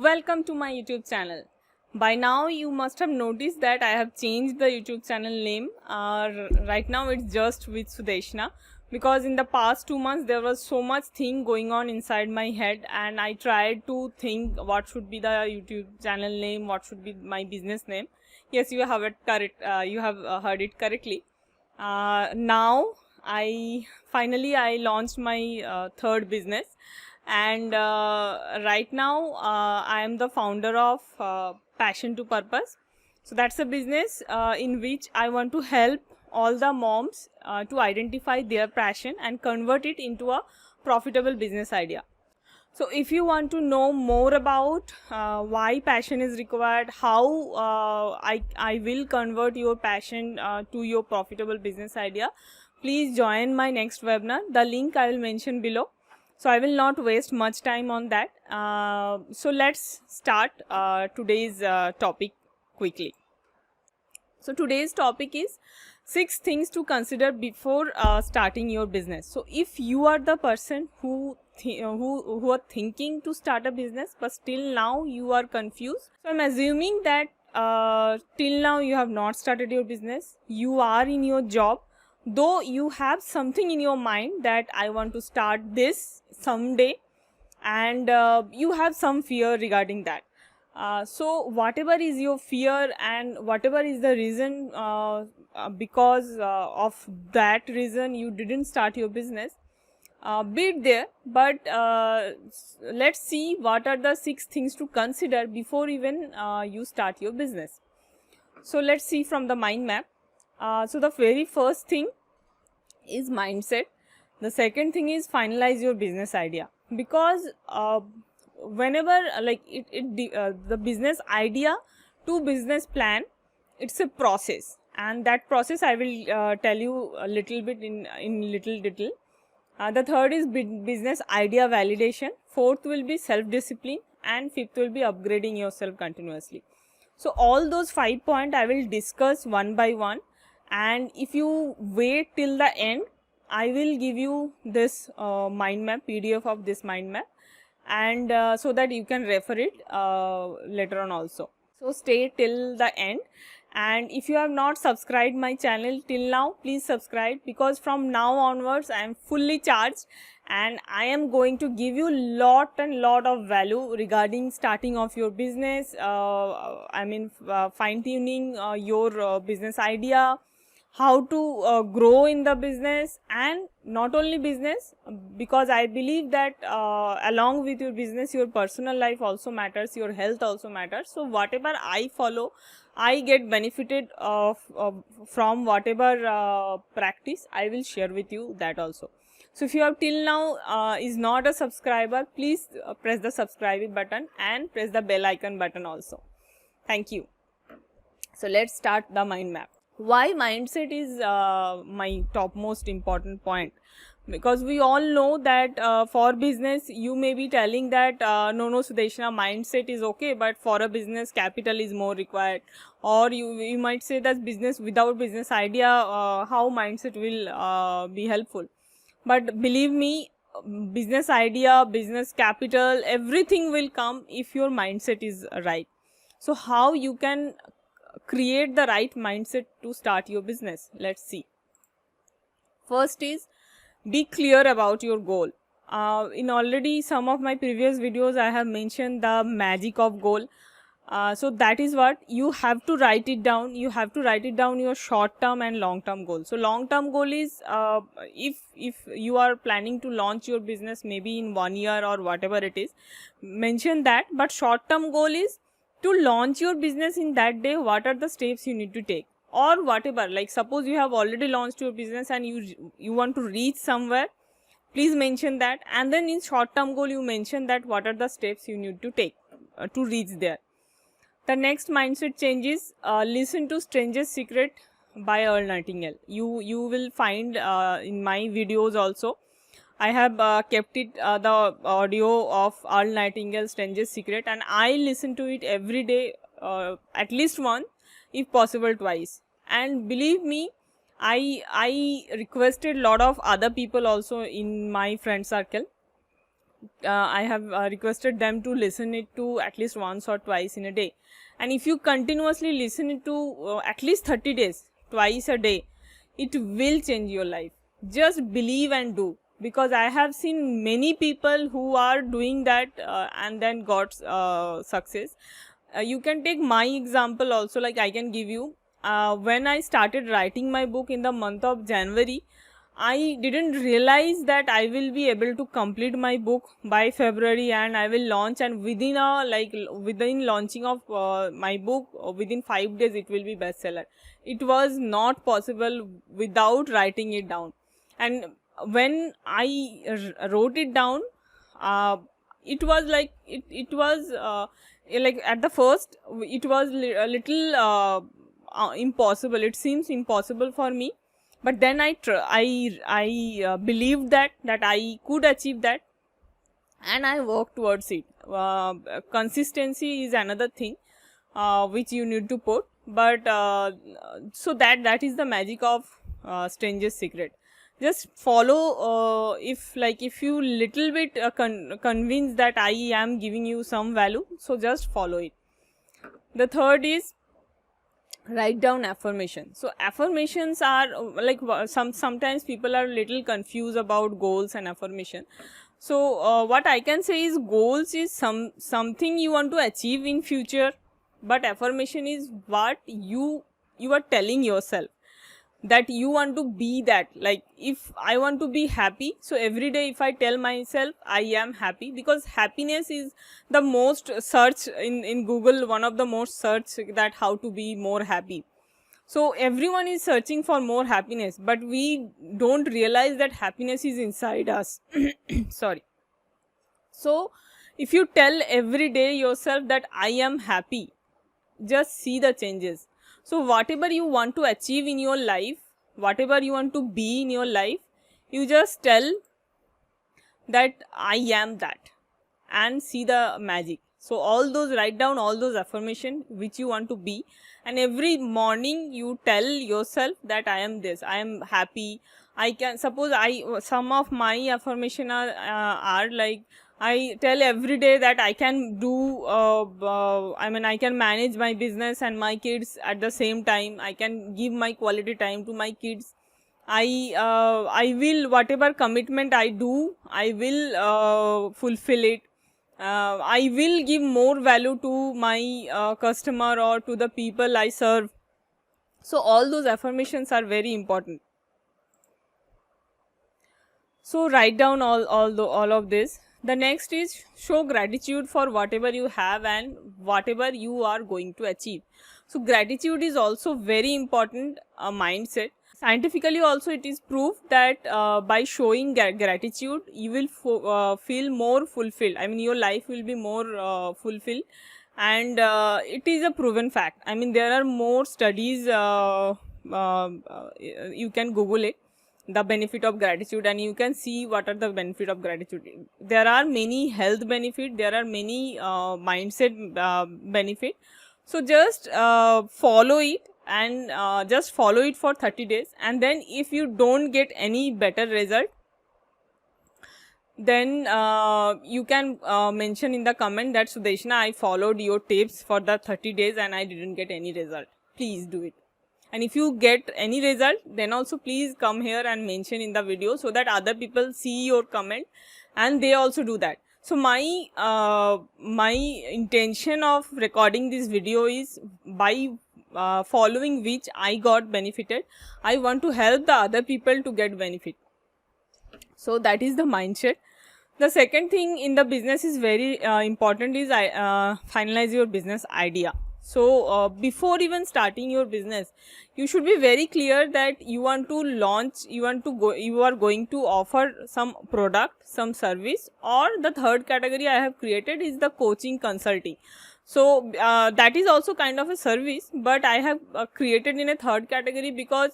Welcome to my YouTube channel. By now you must have noticed that I have changed the YouTube channel name. Right now it's just with Sudeshna, because in the past 2 months there was so much thing going on inside my head, and I tried to think what should be the YouTube channel name, what should be my business name. Yes, you have it correct. You have heard it correctly. Now I launched my third business, and right now I am the founder of Passion to Purpose. So that's a business in which I want to help all the moms to identify their passion and convert it into a profitable business idea. So if you want to know more about why passion is required, how I will convert your passion to your profitable business idea, please join my next webinar. The link I will mention below. So I will not waste much time on that. So let's start today's topic quickly. So today's topic is 6 things to consider before starting your business. So if you are the person who are thinking to start a business but still now you are confused, so I'm assuming that till now you have not started your business, you are in your job, though you have something in your mind that I want to start this someday, and you have some fear regarding that. So whatever is your fear and whatever is the reason because of that reason you didn't start your business, be it there, but let's see what are the 6 things to consider before even you start your business. So let's see from the mind map. So the very first thing is mindset. The second thing is finalize your business idea, because whenever the business idea to business plan, it's a process, and that process I will tell you a little bit in little detail. The third is business idea validation. Fourth will be self discipline, and fifth will be upgrading yourself continuously. So all those 5 points I will discuss one by one, and if you wait till the end, I will give you this mind map, PDF of this mind map, and so that you can refer it later on also. So stay till the end, and if you have not subscribed my channel till now, please subscribe, because from now onwards I am fully charged and I am going to give you lot of value regarding starting of your business. Fine tuning your business idea, how to grow in the business, and not only business, because I believe that along with your business your personal life also matters, your health also matters. So whatever I follow, I get benefited from whatever practice, I will share with you that also. So if you have till now is not a subscriber, please press the subscribe button and press the bell icon button also. Thank you. So let's start the mind map. Why mindset is my topmost important point? Because we all know that for business you may be telling that no Sudeshna, mindset is okay, but for a business capital is more required, or you might say that business without business idea, how mindset will be helpful. But believe me, business idea, business capital, everything will come if your mindset is right. So how you can create the right mindset to start your business? Let's see. First is be clear about your goal. In already some of my previous videos I have mentioned the magic of goal. So that is what you have to write it down. You have to write it down, your short term and long term goal. So long term goal is if you are planning to launch your business maybe in 1 year or whatever it is, mention that. But short term goal is to launch your business in that day, what are the steps you need to take, or whatever. Like suppose you have already launched your business and you want to reach somewhere, please mention that. And then in short term goal you mention that what are the steps you need to take to reach there. The next mindset change is listen to Stranger's Secret by Earl Nightingale. You will find in my videos also, I have kept it the audio of Earl Nightingale's Stranger's Secret, and I listen to it every day, at least once, if possible twice. And believe me, I requested lot of other people also in my friend circle I have requested them to listen it to at least once or twice in a day. And if you continuously listen it to at least 30 days, twice a day, it will change your life. Just believe and do, because I have seen many people who are doing that and then got success. You can take my example also, like I can give you. When I started writing my book in the month of January, I didn't realize that I will be able to complete my book by February, and I will launch, and within launching of my book, within 5 days it will be bestseller. It was not possible without writing it down. And when I wrote it down, it was like it was like at the first it was a little impossible. It seems impossible for me, but then I believed that I could achieve that, and I worked towards it. Consistency is another thing which you need to put, but so that is the magic of Stranger's Secret. Just follow. If you little bit convinced that I am giving you some value, so just follow it. The third is write down affirmations. So affirmations are like sometimes people are little confused about goals and affirmation. So what I can say is, goals is something you want to achieve in future, but affirmation is what you are telling yourself that you want to be that. Like if I want to be happy, so every day if I tell myself I am happy, because happiness is the most search in Google, one of the most search, that how to be more happy. So everyone is searching for more happiness, but we don't realize that happiness is inside us. Sorry. So if you tell every day yourself that I am happy, just see the changes. So whatever you want to achieve in your life, whatever you want to be in your life, you just tell that I am that, and see the magic. So write down all those affirmations which you want to be, and every morning you tell yourself that I am this, I am happy. I can suppose some of my affirmation are like, I tell every day that I can do, I can manage my business and my kids at the same time. I can give my quality time to my kids. I will, whatever commitment I do, I will fulfill it. I will give more value to my customer or to the people I serve. So all those affirmations are very important. So write down all of this. The next is show gratitude for whatever you have and whatever you are going to achieve. So gratitude is also very important mindset. Scientifically also it is proved that by showing gratitude, you will feel more fulfilled. I mean, your life will be more fulfilled, and it is a proven fact. I mean, there are more studies. You can Google it, the benefit of gratitude, and you can see what are the benefit of gratitude. There are many health benefit, there are many mindset benefit. So just follow it, and just follow it for 30 days, and then if you don't get any better result, then you can mention in the comment that Sudeshna, I followed your tips for the 30 days and I didn't get any result. Please do it. And if you get any result, then also please come here and mention in the video, so that other people see your comment and they also do that. So my intention of recording this video is, by following which I got benefited, I want to help the other people to get benefit. So that is the mindset. The second thing in the business is very important is finalize your business idea. So before even starting your business, you should be very clear that you want to launch, you are going to offer some product, some service, or the third category I have created is the coaching consulting. So that is also kind of a service, but I have created in a third category because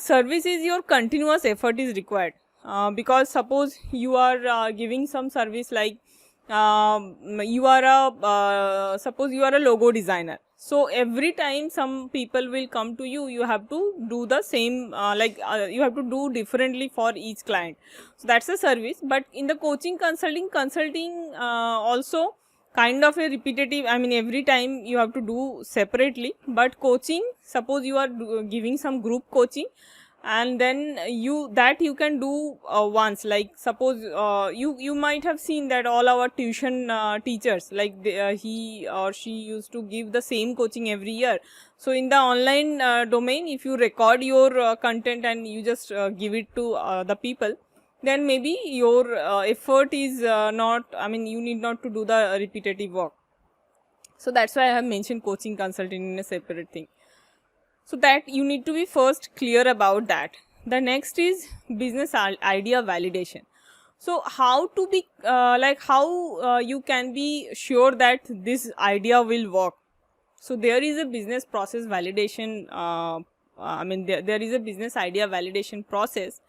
service is your continuous effort is required. Because suppose you are giving some service like you are a suppose you are a logo designer. So every time some people will come to you, you have to do the same, you have to do differently for each client. So that's a service. But in the coaching consulting also kind of a repetitive, I mean every time you have to do separately. But coaching, suppose you are giving some group coaching, and then you can do once. Like suppose you might have seen that all our tuition teachers, like he or she used to give the same coaching every year. So in the online domain, if you record your content and you just give it to the people, then maybe your effort is not, I mean you need not to do the repetitive work. So that's why I have mentioned coaching consulting in a separate thing. So that you need to be first clear about that. The next is business idea validation. So how to be how you can be sure that this idea will work. So there is a business process validation, there is a business idea validation process.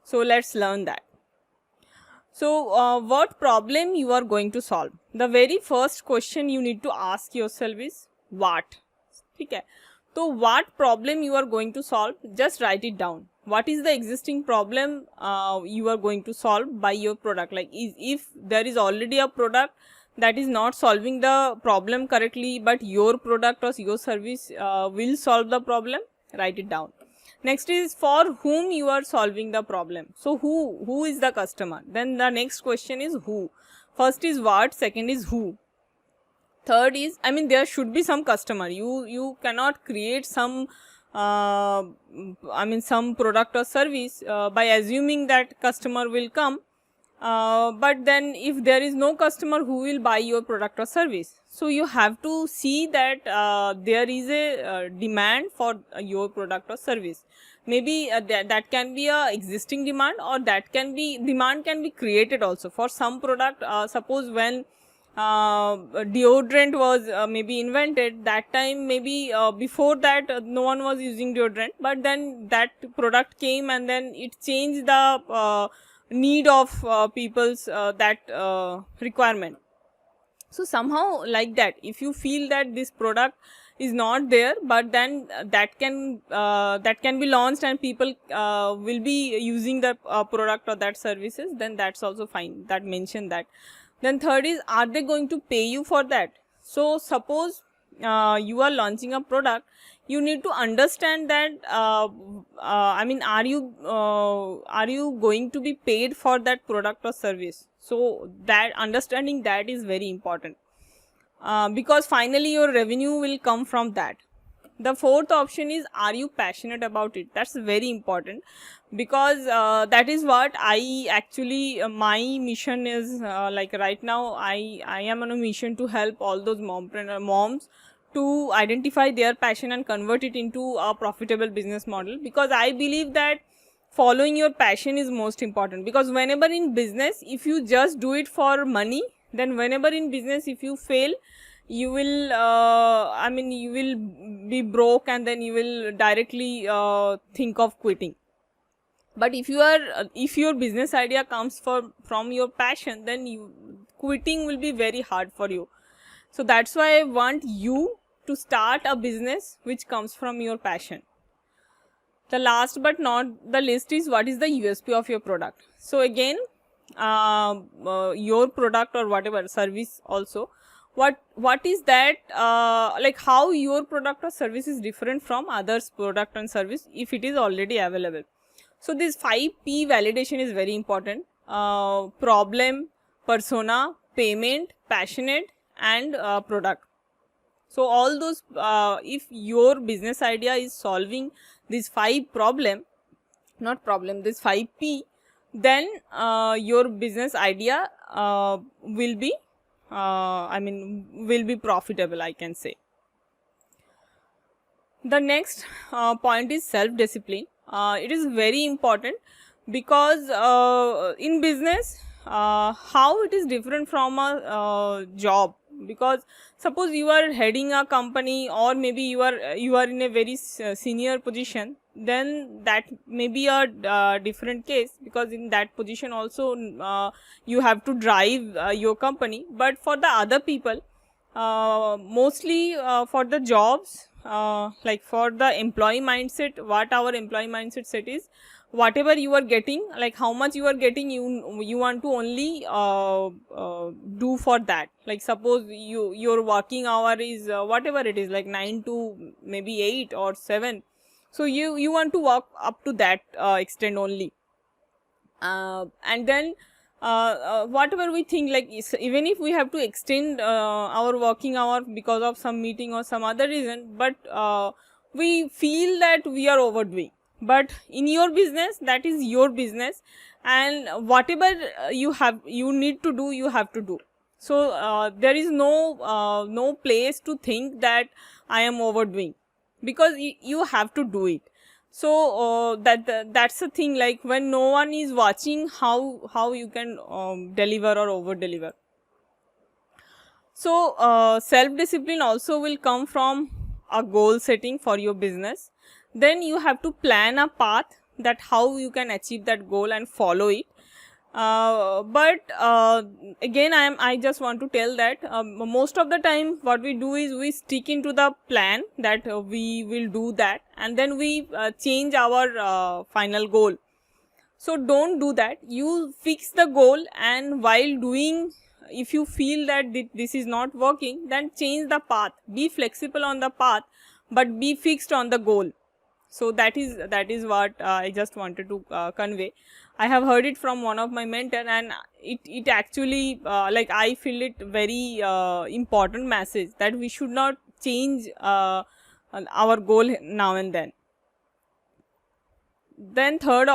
So let's learn that. So what problem you are going to solve? The very first question you need to ask yourself is what? Okay. So what problem you are going to solve? Just write it down. What is the existing problem you are going to solve by your product? Like if there is already a product that is not solving the problem correctly, but your product or your service will solve the problem, write it down. Next is for whom you are solving the problem. So who is the customer? Then the next question is who. First is what, second is who. Third is, I mean there should be some customer. You cannot create some some product or service by assuming that customer will come. But then if there is no customer who will buy your product or service, so you have to see that there is a demand for your product or service. Maybe that can be a existing demand, or that can be demand can be created also for some product. Suppose when deodorant was maybe invented, that time maybe before that no one was using deodorant, but then that product came and then it changed the need of people's that requirement. So somehow like that, if you feel that this product is not there, but then that can be launched and people will be using the product or that services, then that's also fine. That mention that. Then third is, are they going to pay you for that? So suppose you are launching a product, you need to understand that are you going to be paid for that product or service? So that understanding that is very important, because finally your revenue will come from that. The fourth option is, are you passionate about it? That's very important, because that is what I actually my mission is. Like right now I am on a mission to help all those moms to identify their passion and convert it into a profitable business model, because I believe that following your passion is most important. Because whenever in business, if you just do it for money, then whenever in business if you fail, you will you will be broke, and then you will directly think of quitting. But if your business idea comes from your passion, then quitting will be very hard for you. So that's why I want you to start a business which comes from your passion. The last but not the least is, what is the USP of your product? So again, your product or whatever service also, what is that, like how your product or service is different from others' product and service if it is already available. So this 5P validation is very important: problem, persona, payment, passionate, and product. So all those, if your business idea is solving these 5 this 5P, then your business idea will be will be profitable, I can say. The next point is self-discipline. It is very important, because in business, how it is different from a job. Because suppose you are heading a company, or maybe you are in a very senior position, then that may be a different case, because in that position also you have to drive your company. But for the other people, mostly for the jobs, like for the employee mindset, what our employee mindset set is, whatever you are getting, like how much you are getting, you want to only do for that. Like suppose your working hour is whatever it is, like 9 to maybe 8 or 7, so you want to work up to that extent only. And then whatever we think, like even if we have to extend our working hour because of some meeting or some other reason, but we feel that we are overdoing. But in your business, that is your business, and whatever you need to do, you have to do. So there is no place to think that I am overdoing, because you have to do it. So that's the thing, like when no one is watching, how you can deliver or over deliver. So self discipline also will come from a goal setting for your business. Then you have to plan a path that how you can achieve that goal and follow it. But again, I just want to tell that most of the time what we do is we stick into the plan that we will do that, and then we change our final goal. So don't do that. You fix the goal, and while doing, if you feel that this is not working, then change the path. Be flexible on the path, but be fixed on the goal. So that is what I just wanted to convey. I have heard it from one of my mentor, and it actually like I feel it very important message, that we should not change our goal now and then. Then third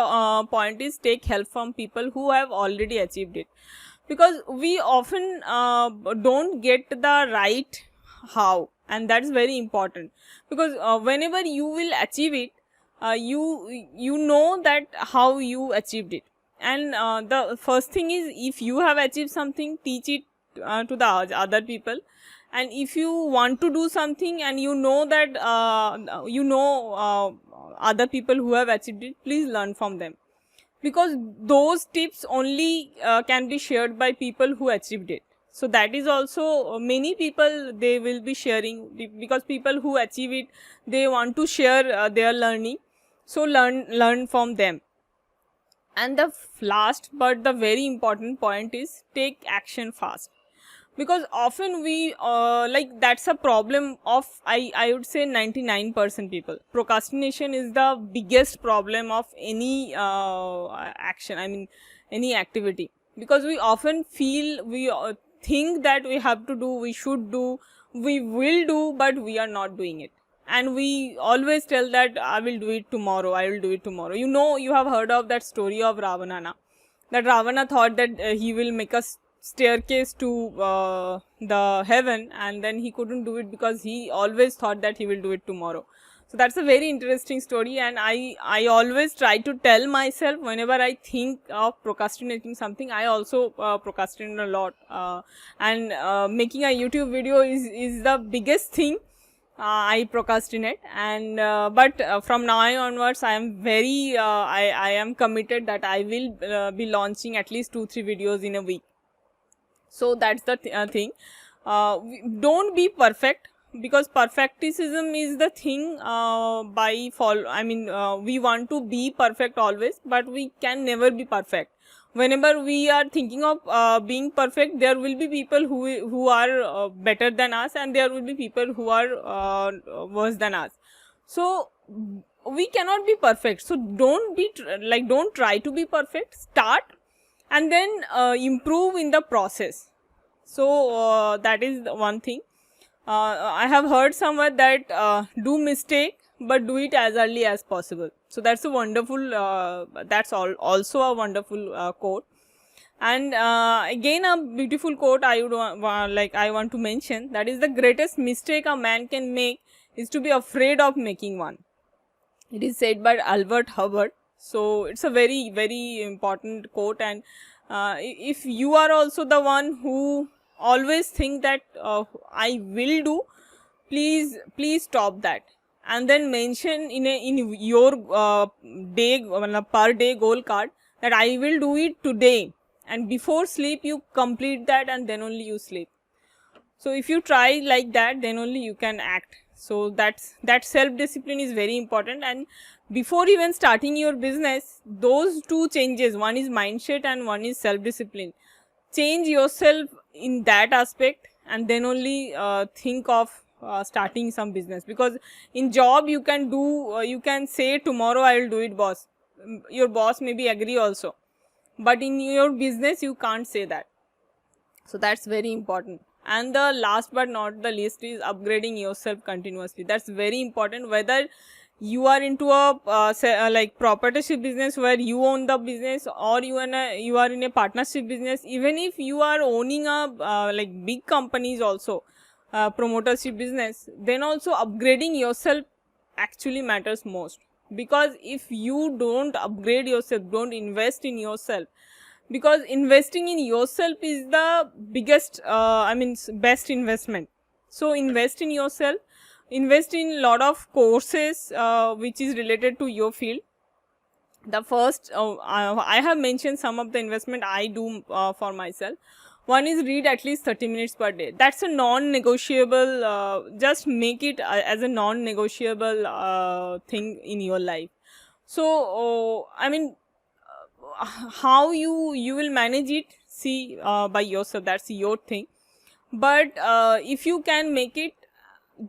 point is take help from people who have already achieved it, because we often don't get the right how, and that's very important, because whenever you will achieve it, you know that how you achieved it. And the first thing is, if you have achieved something, teach it to the other people. And if you want to do something and you know that other people who have achieved it, please learn from them, because those tips only can be shared by people who achieved it. So that is also many people they will be sharing, because people who achieve it, they want to share their learning. So learn from them. And the last but the very important point is take action fast, because often we like that's a problem of I would say 99% people. Procrastination is the biggest problem of any action, I mean any activity, because we often feel, we think that we have to do, we should do, we will do, but we are not doing it. And we always tell that I will do it tomorrow, I will do it tomorrow. You know, you have heard of that story of Ravana, na? That Ravana thought that he will make a staircase to the heaven, and then he couldn't do it because he always thought that he will do it tomorrow. So that's a very interesting story, and I always try to tell myself whenever I think of procrastinating something, I also procrastinate a lot. And making a YouTube video is the biggest thing I procrastinate. And but from now onwards, I am very I am committed that I will be launching at least 2-3 videos in a week. So that's the thing. Don't be perfect, because perfecticism is the thing by follow. I mean, we want to be perfect always, but we can never be perfect. Whenever we are thinking of being perfect, there will be people who are better than us, and there will be people who are worse than us. So we cannot be perfect. So don't try to be perfect. Start, and then improve in the process. So that is the one thing. I have heard somewhere that do mistake, but do it as early as possible. So that's a wonderful, that's also a wonderful quote. And again, a beautiful quote I would I want to mention, that is, the greatest mistake a man can make is to be afraid of making one. It is said by Albert Hubbard. So it's a very, very important quote. And if you are also the one who always think that I will do, please stop that, and then mention in your day per day goal card that I will do it today, and before sleep you complete that, and then only you sleep. So if you try like that, then only you can act. So that self discipline is very important. And before even starting your business, those two changes, one is mindset and one is self discipline, change yourself in that aspect, and then only think of starting some business. Because in job you can do you can say tomorrow I will do it, boss. Your boss maybe agree also, but in your business you can't say that. So that's very important. And the last but not the least is upgrading yourself continuously. That's very important. Whether you are into a like proprietorship business where you own the business, or you are in a partnership business, even if you are owning a like big companies also, promotership business, then also upgrading yourself actually matters most. Because if you don't upgrade yourself, don't invest in yourself, because investing in yourself is the biggest best investment. So invest in yourself, invest in lot of courses which is related to your field. The first I have mentioned some of the investment I do for myself. One is read at least 30 minutes per day. That's a non-negotiable. Just make it as a non-negotiable thing in your life. So how you will manage it, see by yourself, that's your thing. But if you can make it,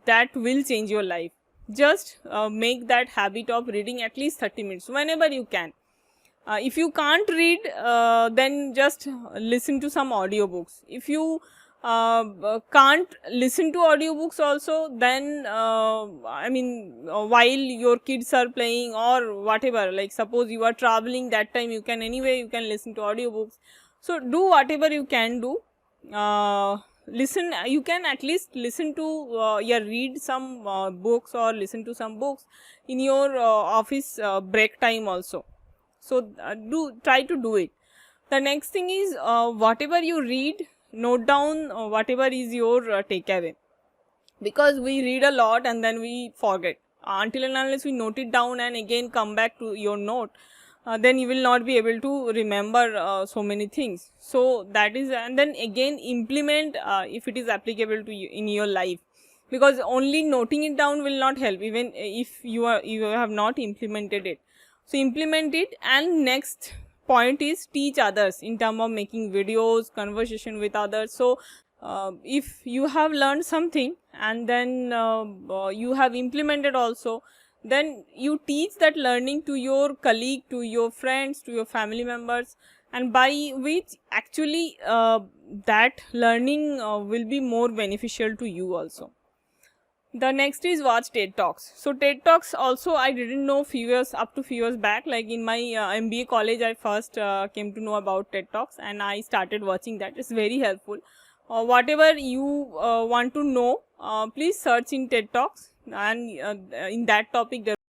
that will change your life. Just make that habit of reading at least 30 minutes whenever you can. If you can't read, then just listen to some audiobooks. If you can't listen to audiobooks also, then while your kids are playing or whatever, like suppose you are traveling, that time you can listen to audiobooks. So do whatever you can do. Listen, you can at least listen to read some books or listen to some books in your office break time also. So try to do it. The next thing is whatever you read, note down whatever is your takeaway. Because we read a lot and then we forget. Until and unless we note it down and again come back to your note, then you will not be able to remember so many things. So that is, and then again implement if it is applicable to you in your life. Because only noting it down will not help, even if you have not implemented it. So implement it. And next point is teach others in terms of making videos, conversation with others. So if you have learned something and then you have implemented also, then you teach that learning to your colleague, to your friends, to your family members, and by which actually that learning will be more beneficial to you also. The next is watch TED Talks. So TED Talks also I didn't know up to few years back. Like in my MBA college, I first came to know about TED Talks and I started watching that. It's very helpful. Whatever you want to know, please search in TED Talks, and in that topic there